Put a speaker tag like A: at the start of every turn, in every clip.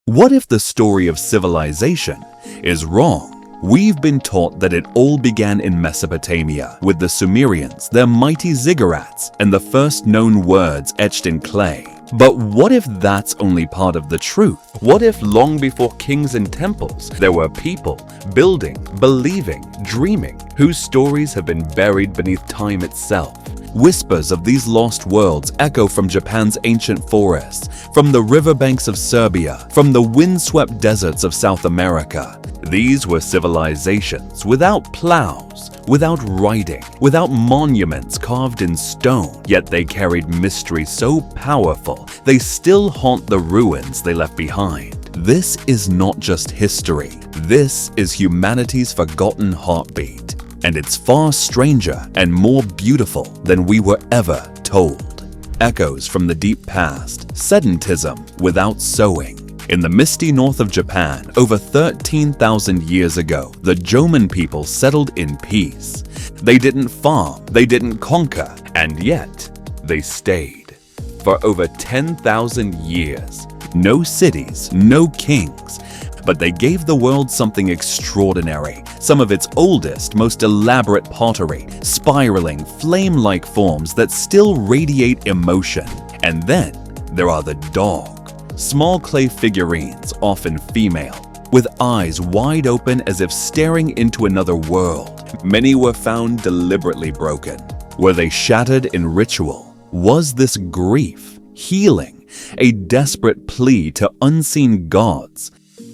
A: What if the story of civilization is wrong? We've been taught that it all began in Mesopotamia with the Sumerians, their mighty ziggurats, and the first known words etched in clay. But what if that's only part of the truth? What if long before kings and temples, there were people building, believing, dreaming, whose stories have been buried beneath time itself? Whispers of these lost worlds echo from Japan's ancient forests, from the riverbanks of Serbia, from the windswept deserts of South America. These were civilizations without plows, without writing, without monuments carved in stone, yet they carried mystery so powerful they still haunt the ruins they left behind. This is not just history, this is humanity's forgotten heartbeat. And it's far stranger and more beautiful than we were ever told. Echoes from the deep past, Sedentism without sewing. In the misty north of Japan, over 13,000 years ago, the Jomon people settled in peace. They didn't farm, they didn't conquer, and yet they stayed. For over 10,000 years, no cities, no kings, but they gave the world something extraordinary, some of its oldest, most elaborate pottery, spiraling, flame-like forms that still radiate emotion. And then there are the dog. Small clay figurines, often female, with eyes wide open as if staring into another world. Many were found deliberately broken. Were they shattered in ritual? Was this grief, healing, a desperate plea to unseen gods?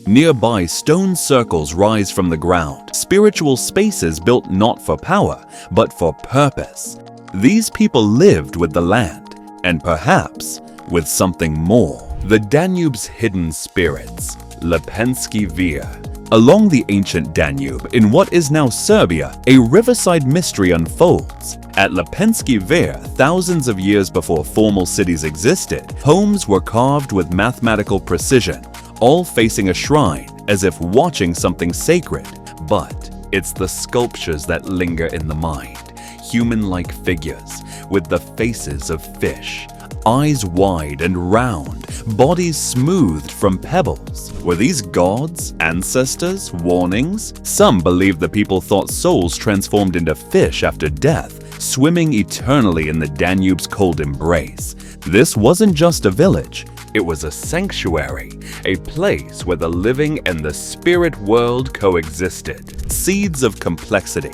A: Nearby, stone circles rise from the ground, spiritual spaces built not for power, but for purpose. These people lived with the land, and perhaps with something more. The Danube's hidden spirits, Lepenski Vir. Along the ancient Danube, in what is now Serbia, a riverside mystery unfolds. At Lepenski Vir, thousands of years before formal cities existed, homes were carved with mathematical precision, all facing a shrine, as if watching something sacred. But it's the sculptures that linger in the mind, human-like figures with the faces of fish, eyes wide and round, bodies smoothed from pebbles. Were these gods, ancestors, warnings? Some believe the people thought souls transformed into fish after death, swimming eternally in the Danube's cold embrace. This wasn't just a village. It was a sanctuary, a place where the living and the spirit world coexisted. Seeds of complexity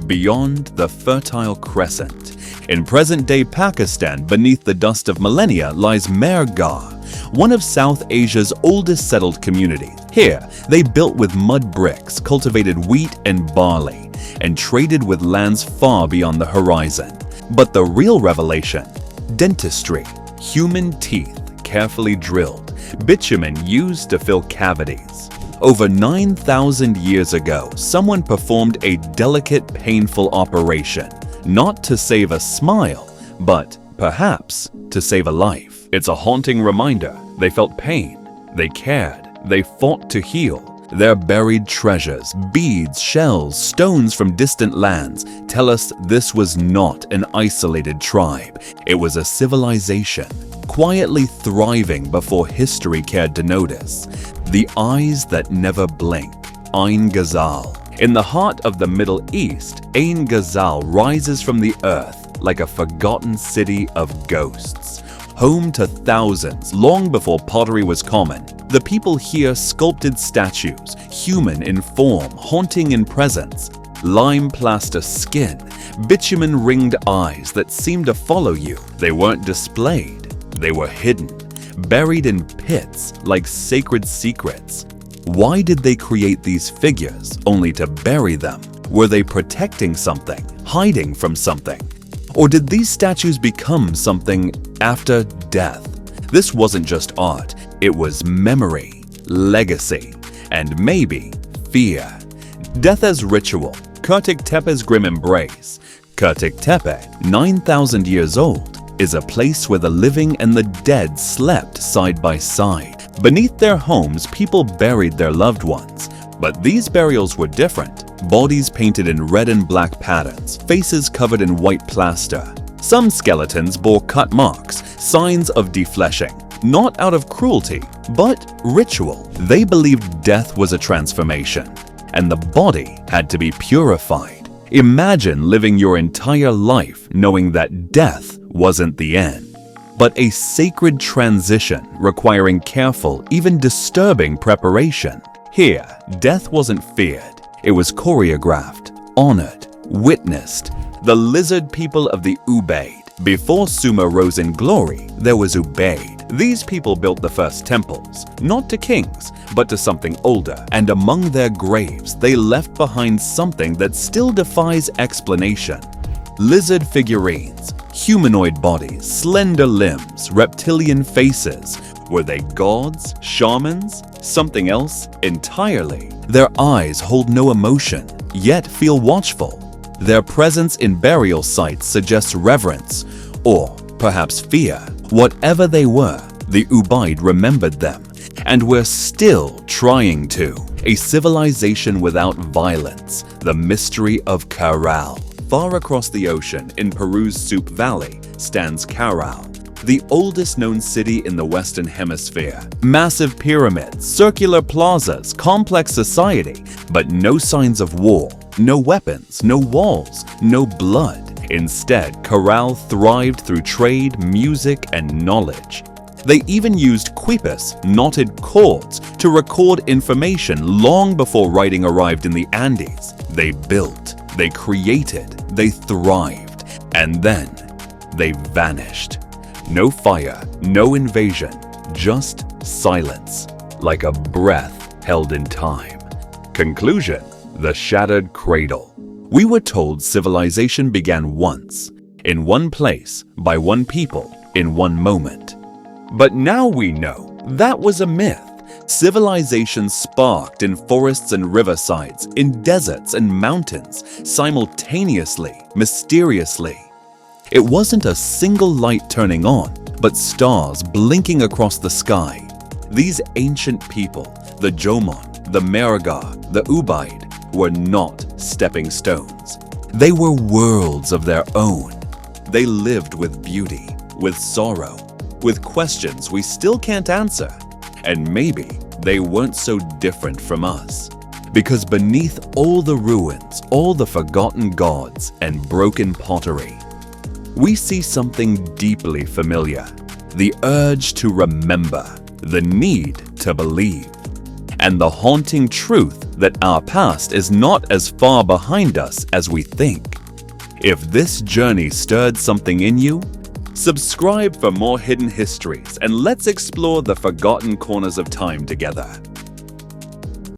A: beyond the Fertile Crescent. In present-day Pakistan, beneath the dust of millennia, lies Margar, one of South Asia's oldest settled communities. Here, they built with mud bricks, cultivated wheat and barley, and traded with lands far beyond the horizon. But the real revelation? Dentistry. Human teeth carefully drilled, bitumen used to fill cavities. Over 9,000 years ago, someone performed a delicate, painful operation, not to save a smile, but perhaps to save a life. It's a haunting reminder. They felt pain, they cared, they fought to heal. Their buried treasures, beads, shells, stones from distant lands tell us this was not an isolated tribe. It was a civilization, quietly thriving before history cared to notice. The eyes that never blink, Ain Gazal. In the heart of the Middle East, Ain Gazal rises from the earth like a forgotten city of ghosts. Home to thousands long before pottery was common, the people here sculpted statues, human in form, haunting in presence. Lime plaster skin, bitumen-ringed eyes that seemed to follow you. They weren't displayed, they were hidden, buried in pits like sacred secrets. Why did they create these figures only to bury them? Were they protecting something, hiding from something? Or did these statues become something after death? This wasn't just art, it was memory, legacy, and maybe fear. Death as ritual, Kurtik Tepe's grim embrace. Kurtik Tepe, 9,000 years old, is a place where the living and the dead slept side by side. Beneath their homes, people buried their loved ones. But these burials were different. Bodies painted in red and black patterns, faces covered in white plaster. Some skeletons bore cut marks, signs of defleshing. not out of cruelty, but ritual. They believed death was a transformation, and the body had to be purified. Imagine living your entire life knowing that death wasn't the end, but a sacred transition requiring careful, even disturbing preparation. Here, death wasn't feared. It was choreographed, honored, witnessed. The lizard people of the Ubaid. Before Sumer rose in glory, there was Ubaid. These people built the first temples, not to kings, but to something older, and among their graves they left behind something that still defies explanation. Lizard figurines, humanoid bodies, slender limbs, reptilian faces. Were they gods, shamans, something else entirely? Their eyes hold no emotion, yet feel watchful. Their presence in burial sites suggests reverence, or perhaps fear. Whatever they were, the Ubaid remembered them, and were still trying to. A civilization without violence, the mystery of Keral. Far across the ocean, in Peru's Soup Valley, stands Keral, the oldest known city in the Western Hemisphere. Massive pyramids, circular plazas, complex society, but no signs of war. No weapons, no walls, no blood. Instead, Keral thrived through trade, music, and knowledge. They even used quipus, knotted cords, to record information long before writing arrived in the Andes. They built, they created, they thrived, and then they vanished. No fire, no invasion, just silence, like a breath held in time. Conclusion: the shattered cradle. We were told civilization began once, in one place, by one people, in one moment. But now we know that was a myth. Civilization sparked in forests and riversides, in deserts and mountains, simultaneously, mysteriously. It wasn't a single light turning on, but stars blinking across the sky. These ancient people, the Jomon, the Margar, the Ubaid, were not stepping stones. They were worlds of their own. They lived with beauty, with sorrow, with questions we still can't answer. And maybe they weren't so different from us. Because beneath all the ruins, all the forgotten gods and broken pottery, we see something deeply familiar. The urge to remember, the need to believe, and the haunting truth that our past is not as far behind us as we think. If this journey stirred something in you, subscribe for more hidden histories and let's explore the forgotten corners of time together.